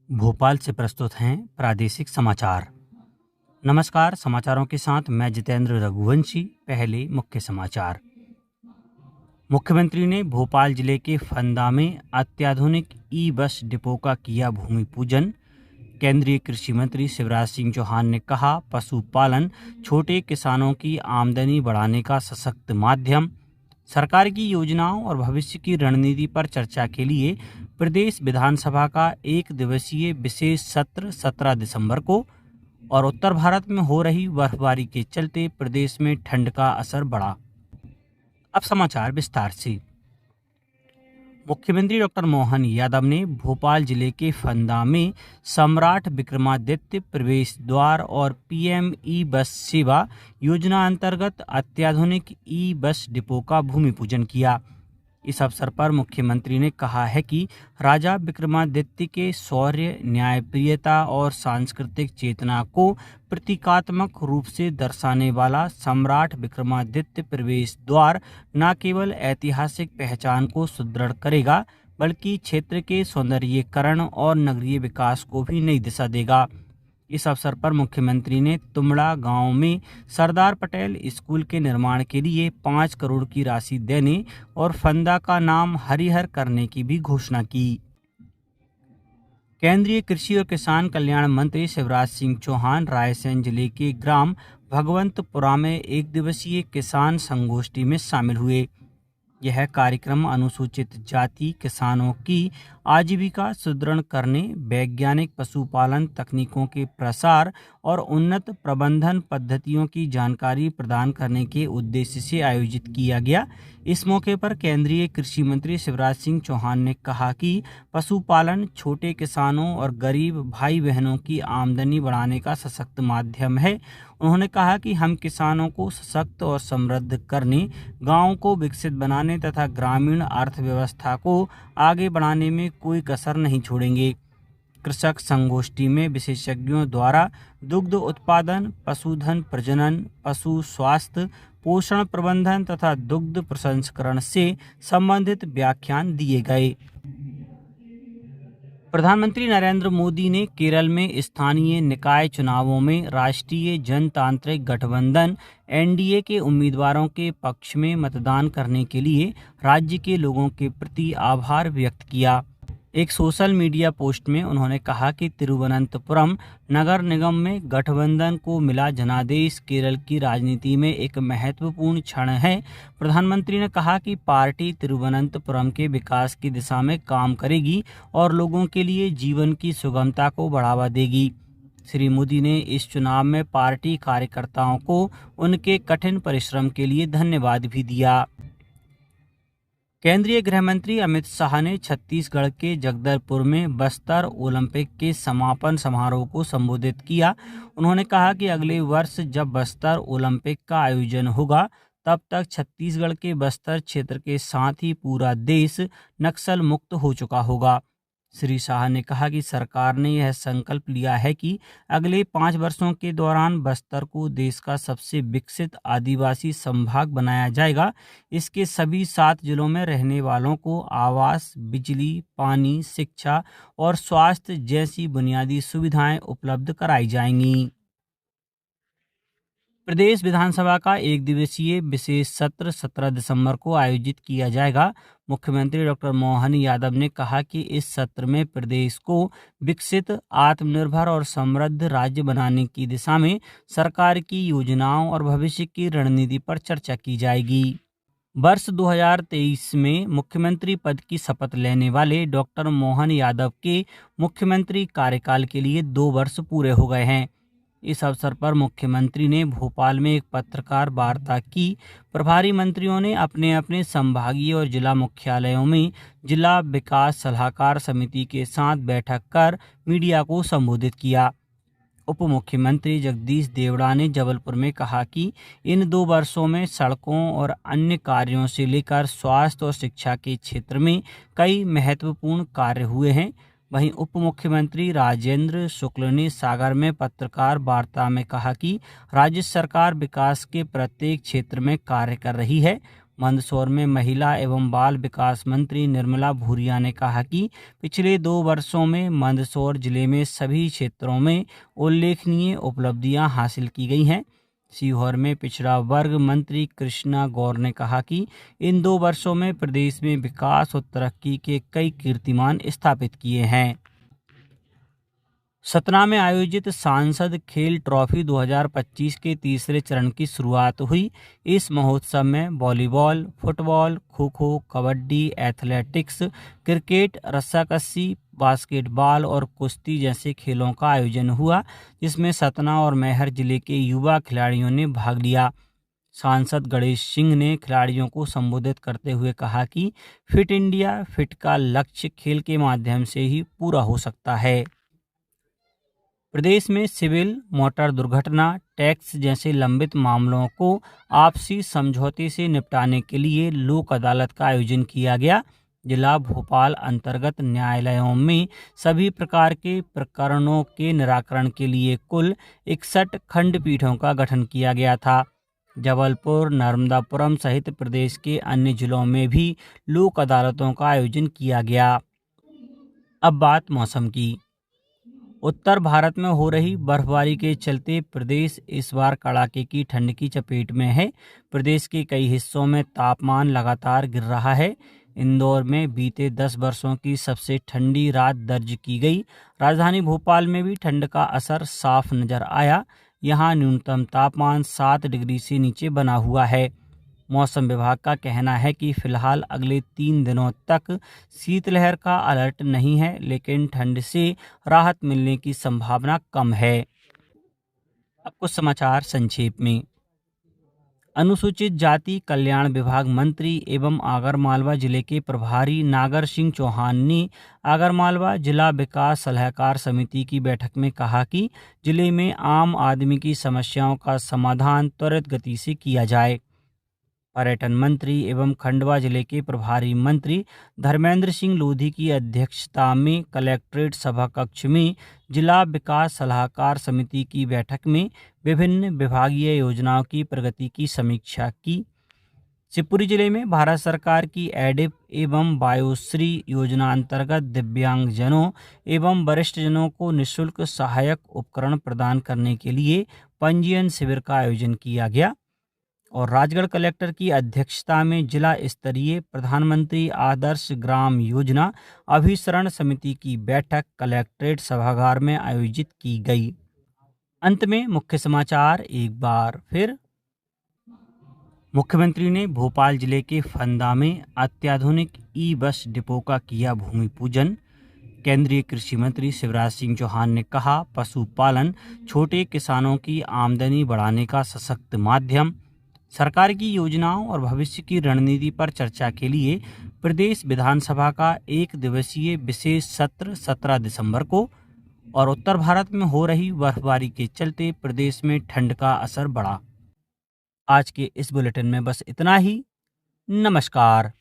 भोपाल से प्रस्तुत हैं प्रादेशिक समाचार। नमस्कार, समाचारों के साथ मैं जितेंद्र रघुवंशी। पहले मुख्य समाचार। मुख्यमंत्री ने भोपाल जिले के फंदा में अत्याधुनिक ई बस डिपो का किया भूमि पूजन। केंद्रीय कृषि मंत्री शिवराज सिंह चौहान ने कहा, पशुपालन छोटे किसानों की आमदनी बढ़ाने का सशक्त माध्यम। सरकार की योजनाओं और भविष्य की रणनीति पर चर्चा के लिए प्रदेश विधानसभा का एक दिवसीय विशेष सत्र 17 दिसंबर को। और उत्तर भारत में हो रही बर्फबारी के चलते प्रदेश में ठंड का असर बढ़ा। अब समाचार विस्तार से। मुख्यमंत्री डॉक्टर मोहन यादव ने भोपाल जिले के फंदा में सम्राट विक्रमादित्य प्रवेश द्वार और पीएम ई बस सेवा योजना अंतर्गत अत्याधुनिक ई बस डिपो का भूमि पूजन किया। इस अवसर पर मुख्यमंत्री ने कहा है कि राजा विक्रमादित्य के शौर्य, न्यायप्रियता और सांस्कृतिक चेतना को प्रतीकात्मक रूप से दर्शाने वाला सम्राट विक्रमादित्य प्रवेश द्वार न केवल ऐतिहासिक पहचान को सुदृढ़ करेगा, बल्कि क्षेत्र के सौंदर्यीकरण और नगरीय विकास को भी नई दिशा देगा। इस अवसर पर मुख्यमंत्री ने तुमड़ा गांव में सरदार पटेल स्कूल के निर्माण के लिए 5 करोड़ की राशि देने और फंदा का नाम हरिहर करने की भी घोषणा की। केंद्रीय कृषि और किसान कल्याण मंत्री शिवराज सिंह चौहान रायसेन जिले के ग्राम भगवंतपुरा में एक दिवसीय किसान संगोष्ठी में शामिल हुए। यह कार्यक्रम अनुसूचित जाति किसानों की आजीविका सुदृढ़ करने, वैज्ञानिक पशुपालन तकनीकों के प्रसार और उन्नत प्रबंधन पद्धतियों की जानकारी प्रदान करने के उद्देश्य से आयोजित किया गया। इस मौके पर केंद्रीय कृषि मंत्री शिवराज सिंह चौहान ने कहा कि पशुपालन छोटे किसानों और गरीब भाई बहनों की आमदनी बढ़ाने का सशक्त माध्यम है। उन्होंने कहा कि हम किसानों को सशक्त और समृद्ध करने, गांवों को विकसित बनाने तथा ग्रामीण अर्थव्यवस्था को आगे बढ़ाने में कोई कसर नहीं छोड़ेंगे। कृषक संगोष्ठी में विशेषज्ञों द्वारा दुग्ध उत्पादन, पशुधन प्रजनन, पशु स्वास्थ्य, पोषण प्रबंधन तथा दुग्ध प्रसंस्करण से संबंधित व्याख्यान दिए गए। प्रधानमंत्री नरेंद्र मोदी ने केरल में स्थानीय निकाय चुनावों में राष्ट्रीय जनतांत्रिक गठबंधन एनडीए के उम्मीदवारों के पक्ष में मतदान करने के लिए राज्य के लोगों के प्रति आभार व्यक्त किया। एक सोशल मीडिया पोस्ट में उन्होंने कहा कि तिरुवनंतपुरम नगर निगम में गठबंधन को मिला जनादेश केरल की राजनीति में एक महत्वपूर्ण क्षण है। प्रधानमंत्री ने कहा कि पार्टी तिरुवनंतपुरम के विकास की दिशा में काम करेगी और लोगों के लिए जीवन की सुगमता को बढ़ावा देगी। श्री मोदी ने इस चुनाव में पार्टी कार्यकर्ताओं को उनके कठिन परिश्रम के लिए धन्यवाद भी दिया। केंद्रीय गृह मंत्री अमित शाह ने छत्तीसगढ़ के जगदलपुर में बस्तर ओलंपिक के समापन समारोह को संबोधित किया। उन्होंने कहा कि अगले वर्ष जब बस्तर ओलंपिक का आयोजन होगा, तब तक छत्तीसगढ़ के बस्तर क्षेत्र के साथ ही पूरा देश नक्सल मुक्त हो चुका होगा। श्री शाह ने कहा कि सरकार ने यह संकल्प लिया है कि अगले 5 वर्षों के दौरान बस्तर को देश का सबसे विकसित आदिवासी संभाग बनाया जाएगा। इसके सभी 7 जिलों में रहने वालों को आवास, बिजली, पानी, शिक्षा और स्वास्थ्य जैसी बुनियादी सुविधाएं उपलब्ध कराई जाएंगी। प्रदेश विधानसभा का एक दिवसीय विशेष सत्र 17 दिसंबर को आयोजित किया जाएगा। मुख्यमंत्री डॉक्टर मोहन यादव ने कहा कि इस सत्र में प्रदेश को विकसित, आत्मनिर्भर और समृद्ध राज्य बनाने की दिशा में सरकार की योजनाओं और भविष्य की रणनीति पर चर्चा की जाएगी। वर्ष 2023 में मुख्यमंत्री पद की शपथ लेने वाले डॉक्टर मोहन यादव के मुख्यमंत्री कार्यकाल के लिए 2 वर्ष पूरे हो गए हैं। इस अवसर पर मुख्यमंत्री ने भोपाल में एक पत्रकार वार्ता की। प्रभारी मंत्रियों ने अपने अपने संभागीय और जिला मुख्यालयों में जिला विकास सलाहकार समिति के साथ बैठक कर मीडिया को संबोधित किया। उप मुख्यमंत्री जगदीश देवड़ा ने जबलपुर में कहा कि इन 2 वर्षों में सड़कों और अन्य कार्यों से लेकर स्वास्थ्य और शिक्षा के क्षेत्र में कई महत्वपूर्ण कार्य हुए हैं। वहीं उप मुख्यमंत्री राजेंद्र शुक्ल ने सागर में पत्रकार वार्ता में कहा कि राज्य सरकार विकास के प्रत्येक क्षेत्र में कार्य कर रही है। मंदसौर में महिला एवं बाल विकास मंत्री निर्मला भूरिया ने कहा कि पिछले 2 वर्षों में मंदसौर जिले में सभी क्षेत्रों में उल्लेखनीय उपलब्धियां हासिल की गई हैं। सीहोर में पिछड़ा वर्ग मंत्री कृष्णा गौर ने कहा कि इन 2 वर्षों में प्रदेश में विकास और तरक्की के कई कीर्तिमान स्थापित किए हैं। सतना में आयोजित सांसद खेल ट्रॉफी 2025 के तीसरे चरण की शुरुआत हुई। इस महोत्सव में volleyball, football, kho kho, kabaddi, athletics, cricket, रस्साकशी, basketball और कुश्ती जैसे खेलों का आयोजन हुआ, जिसमें सतना और मैहर जिले के युवा खिलाड़ियों ने भाग लिया। सांसद गणेश सिंह ने खिलाड़ियों को संबोधित करते हुए कहा कि फिट इंडिया फिट का लक्ष्य खेल के माध्यम से ही पूरा हो सकता है। प्रदेश में सिविल, मोटर दुर्घटना, टैक्स जैसे लंबित मामलों को आपसी समझौते से निपटाने के लिए लोक अदालत का आयोजन किया गया। जिला भोपाल अंतर्गत न्यायालयों में सभी प्रकार के प्रकरणों के निराकरण के लिए कुल 61 खंडपीठों का गठन किया गया था। जबलपुर, नर्मदापुरम सहित प्रदेश के अन्य जिलों में भी लोक अदालतों का आयोजन किया गया। अब बात मौसम की। उत्तर भारत में हो रही बर्फबारी के चलते प्रदेश इस बार कड़ाके की ठंड की चपेट में है। प्रदेश के कई हिस्सों में तापमान लगातार गिर रहा है। इंदौर में बीते 10 वर्षों की सबसे ठंडी रात दर्ज की गई। राजधानी भोपाल में भी ठंड का असर साफ नजर आया। यहाँ न्यूनतम तापमान 7 डिग्री से नीचे बना हुआ है। मौसम विभाग का कहना है कि फिलहाल अगले 3 दिनों तक शीतलहर का अलर्ट नहीं है, लेकिन ठंड से राहत मिलने की संभावना कम है। अब कुछ समाचार संक्षेप में। अनुसूचित जाति कल्याण विभाग मंत्री एवं आगरमालवा जिले के प्रभारी नागर सिंह चौहान ने आगरमालवा जिला विकास सलाहकार समिति की बैठक में कहा कि जिले में आम आदमी की समस्याओं का समाधान त्वरित गति से किया जाए। पर्यटन मंत्री एवं खंडवा जिले के प्रभारी मंत्री धर्मेंद्र सिंह लोधी की अध्यक्षता में कलेक्ट्रेट सभा कक्ष में जिला विकास सलाहकार समिति की बैठक में विभिन्न विभागीय योजनाओं की प्रगति की समीक्षा की। शिवपुरी जिले में भारत सरकार की एडिप एवं वायुश्री योजना अंतर्गत दिव्यांगजनों एवं वरिष्ठजनों को निःशुल्क सहायक उपकरण प्रदान करने के लिए पंजीयन शिविर का आयोजन किया गया। और राजगढ़ कलेक्टर की अध्यक्षता में जिला स्तरीय प्रधानमंत्री आदर्श ग्राम योजना अभिसरण समिति की बैठक कलेक्ट्रेट सभागार में आयोजित की गई। अंत में मुख्य समाचार एक बार फिर। मुख्यमंत्री ने भोपाल जिले के फंदा में अत्याधुनिक ई-बस डिपो का किया भूमि पूजन। केंद्रीय कृषि मंत्री शिवराज सिंह चौहान ने कहा, पशुपालन छोटे किसानों की आमदनी बढ़ाने का सशक्त माध्यम। सरकार की योजनाओं और भविष्य की रणनीति पर चर्चा के लिए प्रदेश विधानसभा का 1 दिवसीय विशेष सत्र 17 दिसंबर को। और उत्तर भारत में हो रही बर्फबारी के चलते प्रदेश में ठंड का असर बढ़ा। आज के इस बुलेटिन में बस इतना ही। नमस्कार।